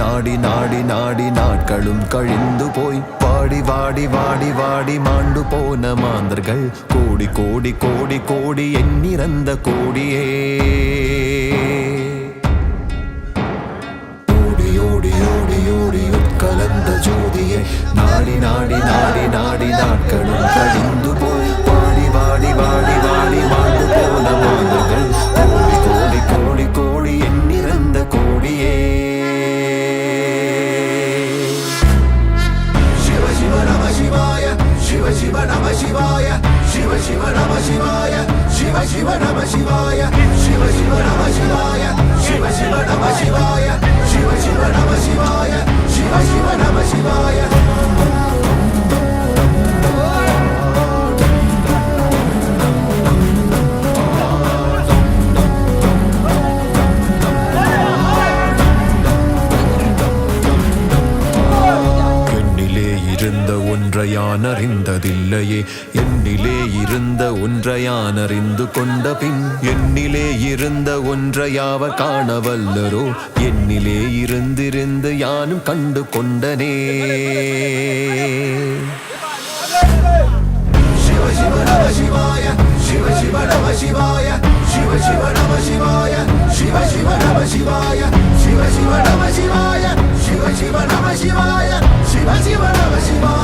நாடி நாடி நாடி நாட்களும் கழிந்து போய் வாடி வாடி வாடி வாடி மாண்டு போன மாந்தர்கள் கோடி கோடி கோடி கோடி எண்ணிறந்த கோடியே ஓடி ஓடி ஓடி ஓடி உட்கலந்த ஜோதியே நாடி நாடி நாடி நாடி நாட்களும் கழிந்து போய் வாடி வாடி வாடி வாடி மாண்டு போன மாந்தர்கள் கோடி கோடி கோடி கோடி எண்ணிறந்த கோடியே Shiva Shiva Namah Shivaya, Shiva Shiva Namah Shivaya, Shiva Shiva Namah Shivaya, Shiva Shiva Namah Shivaya, Shiva Shiva Namah Shivaya, Shiva Shiva Namah Shivaya, Shiva Shiva Namah Shivaya. ஒன்றையான் அறிந்ததில்லையே என்னிலே இருந்த ஒன்றையான் அறிந்து கொண்ட பின் என்னிலே இருந்த ஒன்றையாவர் காணவல்லரோ என்னிலே இருந்திருந்து யானும் கண்டு கொண்டனே சிவ சிவ நம சிவாய சிவ சிவ நம சிவாய சிவ சிவ நம சிவாய சிவ சிவ நம சிவாய சிவ சிவ நம சிவாய சிவ சிவ நம சிவாய சிவ சிவ நம சிவாய